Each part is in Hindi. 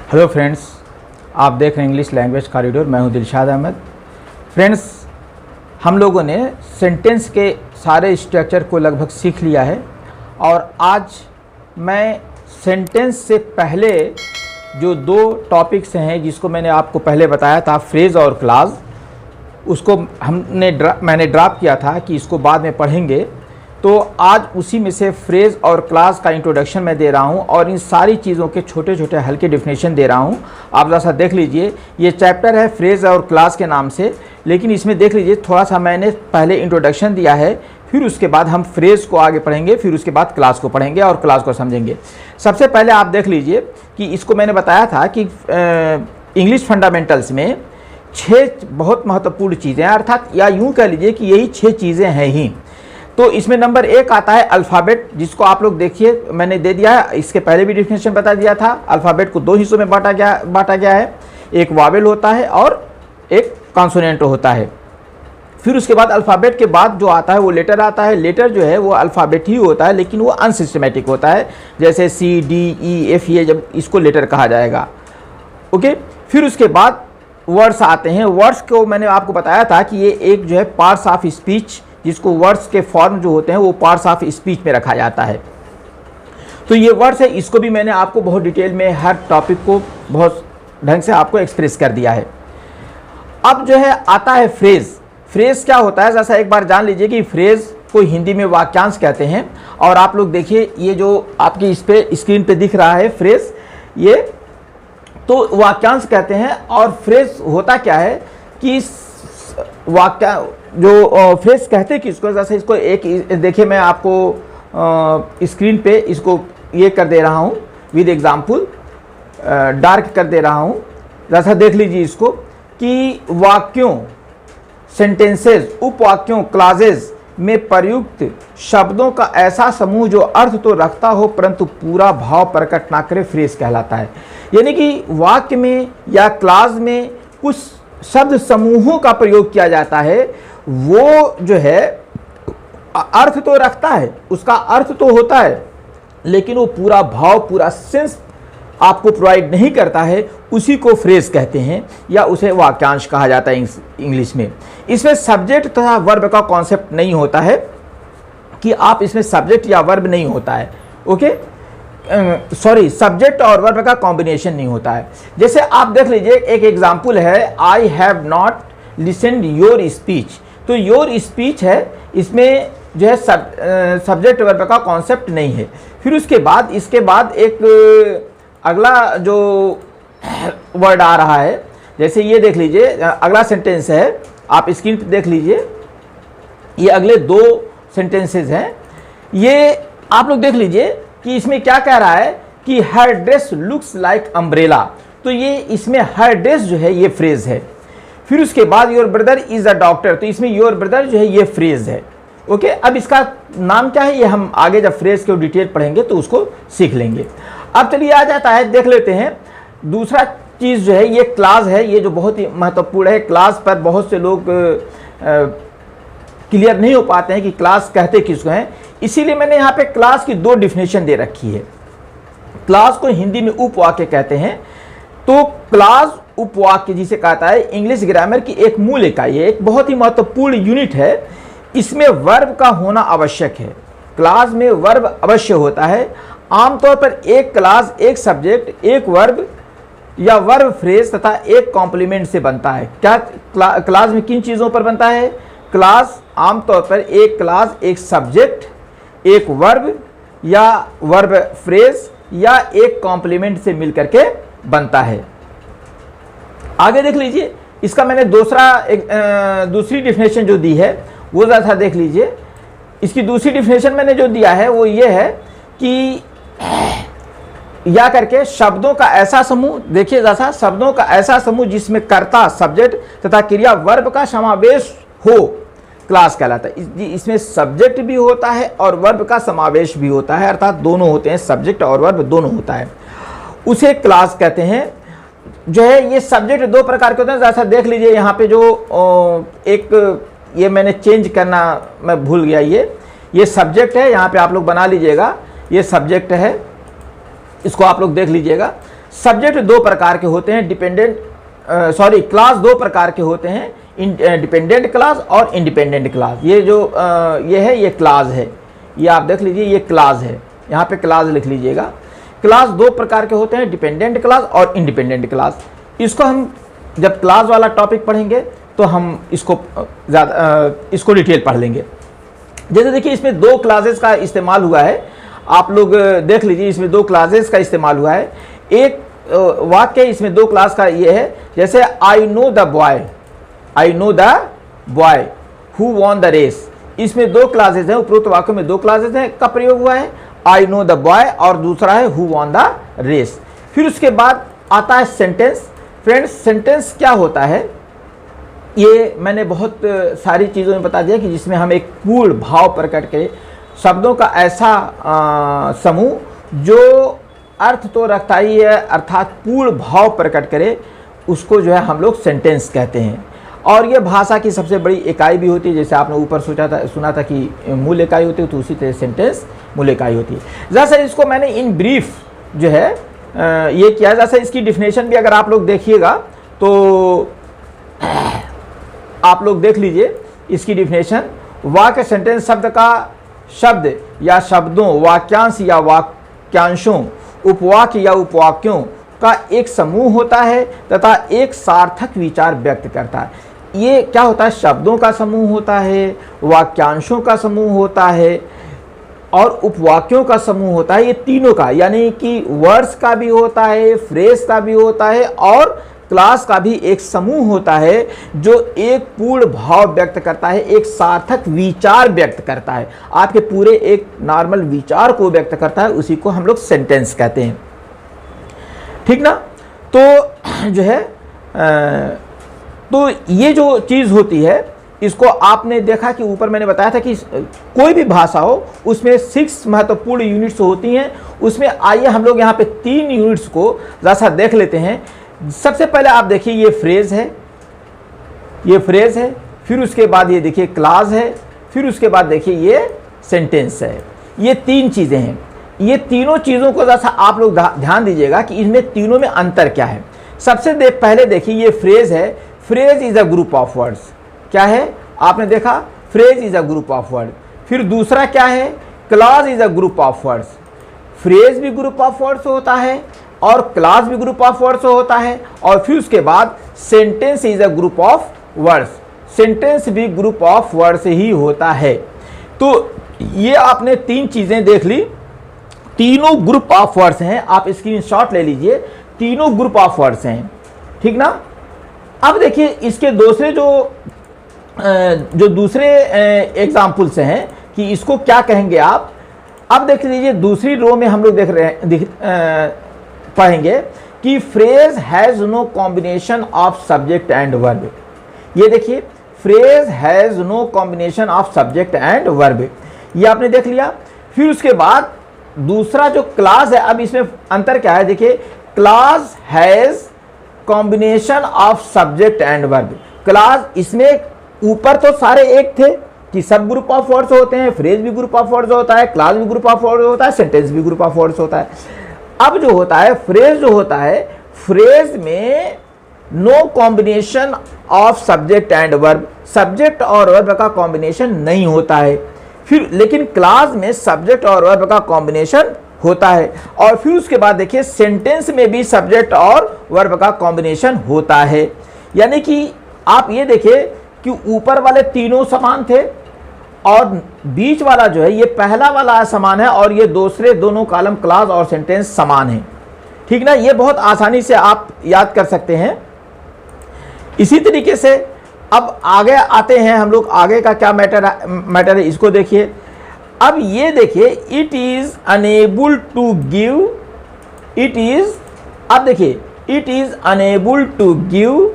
हेलो फ्रेंड्स, आप देख रहे हैं इंग्लिश लैंग्वेज कॉरिडोर। मैं हूं दिलशाद अहमद। फ्रेंड्स, हम लोगों ने सेंटेंस के सारे स्ट्रक्चर को लगभग सीख लिया है और आज मैं सेंटेंस से पहले जो दो टॉपिक्स हैं जिसको मैंने आपको पहले बताया था, फ्रेज और क्लॉज, उसको मैंने ड्रॉप किया था कि इसको बाद में पढ़ेंगे। तो आज उसी में से फ्रेज और क्लॉज का इंट्रोडक्शन मैं दे रहा हूं और इन सारी चीज़ों के छोटे छोटे हल्के डिफिनेशन दे रहा हूं। आप जैसा देख लीजिए, ये चैप्टर है फ्रेज और क्लॉज के नाम से, लेकिन इसमें देख लीजिए थोड़ा सा मैंने पहले इंट्रोडक्शन दिया है, फिर उसके बाद हम फ्रेज को आगे पढ़ेंगे, फिर उसके बाद क्लॉज को पढ़ेंगे और क्लॉज को समझेंगे। सबसे पहले आप देख लीजिए कि इसको मैंने बताया था कि इंग्लिश फंडामेंटल्स में 6 बहुत महत्वपूर्ण चीज़ें हैं, अर्थात या यूँ कह लीजिए कि यही 6 चीज़ें हैं ही। तो इसमें नंबर 1 आता है अल्फ़ाबेट, जिसको आप लोग देखिए मैंने दे दिया है, इसके पहले भी डिफिनेशन बता दिया था। अल्फ़ाबेट को 2 हिस्सों में बांटा गया है, एक वावेल होता है और एक कॉन्सोनेंट होता है। फिर उसके बाद अल्फ़ाबेट के बाद जो आता है वो लेटर आता है। लेटर जो है वो अल्फ़ाबेट ही होता है, लेकिन वो अनसिस्टमेटिक होता है, जैसे C, D, E, F, ये जब इसको लेटर कहा जाएगा। ओके, फिर उसके बाद वर्ड्स आते हैं। वर्ड्स को मैंने आपको बताया था कि ये एक जो है पार्ट्स ऑफ स्पीच, जिसको वर्ड्स के फॉर्म जो होते हैं वो पार्ट्स ऑफ स्पीच में रखा जाता है। तो ये वर्ड्स है, इसको भी मैंने आपको बहुत डिटेल में हर टॉपिक को बहुत ढंग से आपको एक्सप्रेस कर दिया है। अब जो है आता है फ्रेज। फ्रेज क्या होता है, जैसा एक बार जान लीजिए कि फ्रेज को हिंदी में वाक्यांश कहते हैं। और आप लोग देखिए, ये जो आपकी इस पे स्क्रीन पे दिख रहा है फ्रेज, ये तो वाक्यांश कहते हैं। और फ्रेज होता क्या है कि वाक्य जो फ्रेज कहते हैं किसको, जैसे इसको एक देखिए, मैं आपको स्क्रीन पे इसको ये कर दे रहा हूँ विद एग्जाम्पल, डार्क कर दे रहा हूँ। जैसा देख लीजिए इसको कि वाक्यों, सेंटेंसेस, उपवाक्यों, क्लॉजेज में प्रयुक्त शब्दों का ऐसा समूह जो अर्थ तो रखता हो परंतु पूरा भाव प्रकट ना करे, फ्रेज कहलाता है। यानी कि वाक्य में या क्लॉज में कुछ शब्द समूहों का प्रयोग किया जाता है, वो जो है अर्थ तो रखता है, उसका अर्थ तो होता है, लेकिन वो पूरा भाव, पूरा सेंस आपको प्रोवाइड नहीं करता है, उसी को फ्रेज कहते हैं या उसे वाक्यांश कहा जाता है इंग्लिश में। इसमें सब्जेक्ट तथा वर्ब का कॉन्सेप्ट नहीं होता है कि आप इसमें सब्जेक्ट या वर्ब नहीं होता है। ओके, सॉरी, सब्जेक्ट और वर्ब का कॉम्बिनेशन नहीं होता है। जैसे आप देख लीजिए, एक एग्जाम्पल है, I have not listened your speech. तो योर स्पीच है, इसमें जो है सब्जेक्ट वर्ब का कॉन्सेप्ट नहीं है। फिर उसके बाद इसके बाद एक अगला जो वर्ड आ रहा है, जैसे ये देख लीजिए, अगला सेंटेंस है, आप स्क्रीन पर देख लीजिए, ये अगले 2 सेंटेंसेस हैं। ये आप लोग देख लीजिए कि इसमें क्या कह रहा है कि हर ड्रेस लुक्स लाइक अम्ब्रेला। तो ये इसमें हर ड्रेस जो है ये फ्रेज है। फिर उसके बाद your brother is a doctor, तो इसमें योर ब्रदर जो है ये फ्रेज है। ओके, अब इसका नाम क्या है ये हम आगे जब फ्रेज के डिटेल पढ़ेंगे तो उसको सीख लेंगे। अब चलिए आ जाता है, देख लेते हैं दूसरा चीज़ जो है ये क्लॉज है, ये जो बहुत ही महत्वपूर्ण है। क्लॉज पर बहुत से लोग क्लियर नहीं हो पाते हैं कि क्लॉज कहते किसको हैं, इसीलिए मैंने यहाँ पे क्लॉज की 2 डिफिनेशन दे रखी है। क्लॉज को हिंदी में उपवाक्य कहते हैं। तो क्लॉज उपवाक्य जिसे कहता है इंग्लिश ग्रामर की एक मूल इकाई है, एक बहुत ही महत्वपूर्ण यूनिट है। इसमें वर्ब का होना आवश्यक है। क्लॉज में वर्ब अवश्य होता है। आमतौर पर एक क्लॉज एक सब्जेक्ट, एक वर्ब या वर्ब फ्रेज तथा एक कॉम्प्लीमेंट से बनता है। क्या क्लॉज में किन चीज़ों पर बनता है? क्लॉज आमतौर पर एक क्लॉज एक सब्जेक्ट, एक वर्ब या वर्ब फ्रेज या एक कॉम्प्लीमेंट से मिलकर के बनता है। आगे देख लीजिए, इसका मैंने दूसरी डिफिनेशन जो दी है वो जैसा देख लीजिए। इसकी दूसरी डिफिनेशन मैंने जो दिया है वो ये है कि या करके शब्दों का ऐसा समूह, देखिए जैसा शब्दों का ऐसा समूह जिसमें कर्ता, सब्जेक्ट तथा क्रिया वर्ब का समावेश हो, क्लॉज कहलाता है। इसमें सब्जेक्ट भी होता है और वर्ब का समावेश भी होता है, अर्थात दोनों होते हैं, सब्जेक्ट और वर्ब दोनों होता है, उसे क्लॉज कहते हैं। जो है ये सब्जेक्ट 2 प्रकार के होते हैं, जैसा देख लीजिए यहाँ पे जो एक ये मैंने चेंज करना मैं भूल गया, ये सब्जेक्ट है, यहाँ पे आप लोग बना लीजिएगा, ये सब्जेक्ट है, इसको आप लोग देख लीजिएगा। सब्जेक्ट दो प्रकार के होते हैं, क्लास दो प्रकार के होते हैं, डिपेंडेंट क्लास और इंडिपेंडेंट क्लास। ये जो ये है, ये क्लास है, ये आप देख लीजिए, ये क्लास है, यहाँ पे क्लास लिख लीजिएगा। क्लास दो प्रकार के होते हैं, डिपेंडेंट क्लास और इंडिपेंडेंट क्लास। इसको हम जब क्लास वाला टॉपिक पढ़ेंगे तो हम इसको डिटेल पढ़ लेंगे। जैसे देखिए, इसमें दो क्लासेस का इस्तेमाल हुआ है, आप लोग देख लीजिए, इसमें दो क्लासेस का इस्तेमाल हुआ है। एक वाक्य इसमें दो क्लास का ये है, जैसे I know the boy who won the race. इसमें दो क्लासेस हैं, उपरोक्त वाक्य में दो क्लासेस हैं का प्रयोग हुआ है, आई नो द बॉय और दूसरा है हु वॉन द रेस। फिर उसके बाद आता है सेंटेंस। फ्रेंड्स, सेंटेंस क्या होता है, ये मैंने बहुत सारी चीज़ों में बता दिया कि जिसमें हम एक पूर्ण भाव प्रकट करें, शब्दों का ऐसा समूह जो अर्थ तो रखता ही है, अर्थात पूर्ण भाव प्रकट करे, उसको जो है हम लोग सेंटेंस कहते हैं। और ये भाषा की सबसे बड़ी इकाई भी होती है। जैसे आपने ऊपर सुना था कि मूल इकाई होती है, तो उसी तरह सेंटेंस मूल इकाई होती है। जैसे इसको मैंने इन ब्रीफ जो है ये किया। जैसे इसकी डिफिनेशन भी अगर आप लोग देखिएगा तो आप लोग देख लीजिए इसकी डिफिनेशन। वाक्य सेंटेंस शब्द का शब्द या शब्दों, वाक्यांश या वाक्यांशों, उपवाक्य या उपवाक्यों का एक समूह होता है तथा एक सार्थक विचार व्यक्त करता है। ये क्या होता है, शब्दों का समूह होता है, वाक्यांशों का समूह होता है और उपवाक्यों का समूह होता है। ये तीनों का, यानी कि वर्ड्स का भी होता है, फ्रेज का भी होता है और क्लास का भी एक समूह होता है जो एक पूर्ण भाव व्यक्त करता है, एक सार्थक विचार व्यक्त करता है, आपके पूरे एक नॉर्मल विचार को व्यक्त करता है। उसी को हम लोग सेंटेंस कहते हैं, ठीक ना। तो जो है तो ये जो चीज़ होती है, इसको आपने देखा कि ऊपर मैंने बताया था कि कोई भी भाषा हो उसमें 6 महत्वपूर्ण यूनिट्स होती हैं। उसमें आइए हम लोग यहाँ पे 3 यूनिट्स को जैसा देख लेते हैं। सबसे पहले आप देखिए, ये फ्रेज है, ये फ्रेज है, फिर उसके बाद ये देखिए क्लास है, फिर उसके बाद देखिए ये सेंटेंस है। ये 3 चीज़ें हैं। ये तीनों चीज़ों को जैसा आप लोग ध्यान दीजिएगा कि इनमें तीनों में अंतर क्या है। सबसे पहले देखिए, ये फ्रेज है। Phrase is a group of words. क्या है, आपने देखा, phrase is a group of word. फिर दूसरा क्या है, class is a group of words. Phrase भी ग्रुप ऑफ वर्ड्स होता है और क्लास भी ग्रुप ऑफ वर्ड्स होता है। और फिर उसके बाद sentence is a group of words. Sentence भी ग्रुप ऑफ वर्ड्स ही होता है। तो ये आपने 3 चीज़ें देख ली, तीनों ग्रुप ऑफ वर्ड्स हैं। आप स्क्रीनशॉट ले लीजिए, तीनों ग्रुप ऑफ वर्ड्स हैं, ठीक ना। अब देखिए इसके दूसरे जो दूसरे एग्जाम्पल्स हैं कि इसको क्या कहेंगे आप। अब देख लीजिए, दूसरी रो में हम लोग देख रहे हैं, पढ़ेंगे कि phrase has no combination of subject and verb. ये देखिए, phrase has no combination of subject and verb, ये आपने देख लिया। फिर उसके बाद दूसरा जो क्लास है, अब इसमें अंतर क्या है, देखिए, class has combination of subject and verb. Class, इसमें ऊपर तो सारे एक थे कि सब ग्रुप ऑफ वर्ड्स होते हैं, फ्रेज भी ग्रुप ऑफ वर्ड्स होता है, क्लास भी ग्रुप ऑफ वर्ड्स होता है, सेंटेंस भी ग्रुप ऑफ वर्ड्स होता है। अब जो होता है फ्रेज, जो होता है फ्रेज में no combination of subject and verb, subject और वर्ब का कॉम्बिनेशन नहीं होता है। फिर लेकिन क्लास में सब्जेक्ट और वर्ब का कॉम्बिनेशन होता है। और फिर उसके बाद देखिए, सेंटेंस में भी सब्जेक्ट और वर्ब का कॉम्बिनेशन होता है। यानी कि आप ये देखिए कि ऊपर वाले तीनों समान थे और बीच वाला जो है, ये पहला वाला समान है और ये दूसरे दोनों कॉलम क्लास और सेंटेंस समान है, ठीक ना। ये बहुत आसानी से आप याद कर सकते हैं। इसी तरीके से अब आगे आते हैं हम लोग, आगे का क्या मैटर है इसको देखिए। अब ये देखिए, it is unable to give, it is, अब देखिए, it is unable to give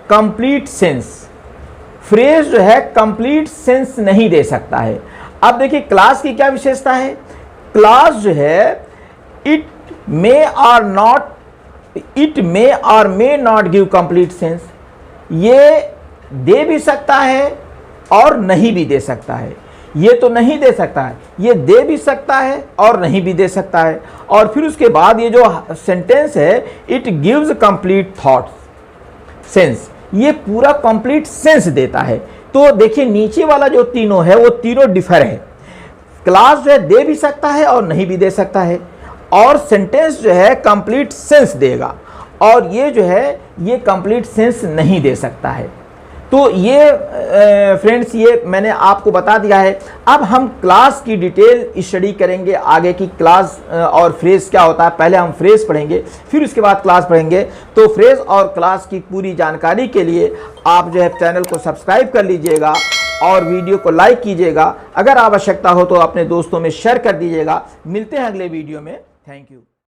complete sense. Phrase जो है कंप्लीट सेंस नहीं दे सकता है। अब देखिए क्लास की क्या विशेषता है, क्लास जो है इट मे और नॉट, इट मे और may not give complete sense, ये दे भी सकता है और नहीं भी दे सकता है। ये तो नहीं दे सकता है, ये दे भी सकता है और नहीं भी दे सकता है। और फिर उसके बाद ये जो सेंटेंस है, it gives complete thoughts sense, ये पूरा कंप्लीट सेंस देता है। तो देखिए नीचे वाला जो तीनों है वो तीनों डिफर है। क्लास जो है दे भी सकता है और नहीं भी दे सकता है, और सेंटेंस जो है कंप्लीट सेंस देगा, और ये जो है ये कंप्लीट सेंस नहीं दे सकता है। तो ये फ्रेंड्स ये मैंने आपको बता दिया है। अब हम क्लास की डिटेल स्टडी करेंगे, आगे की क्लास और फ्रेज क्या होता है। पहले हम फ्रेज पढ़ेंगे, फिर उसके बाद क्लास पढ़ेंगे। तो फ्रेज और क्लास की पूरी जानकारी के लिए आप जो है चैनल को सब्सक्राइब कर लीजिएगा और वीडियो को लाइक कीजिएगा। अगर आवश्यकता हो तो अपने दोस्तों में शेयर कर दीजिएगा। मिलते हैं अगले वीडियो में। Thank you.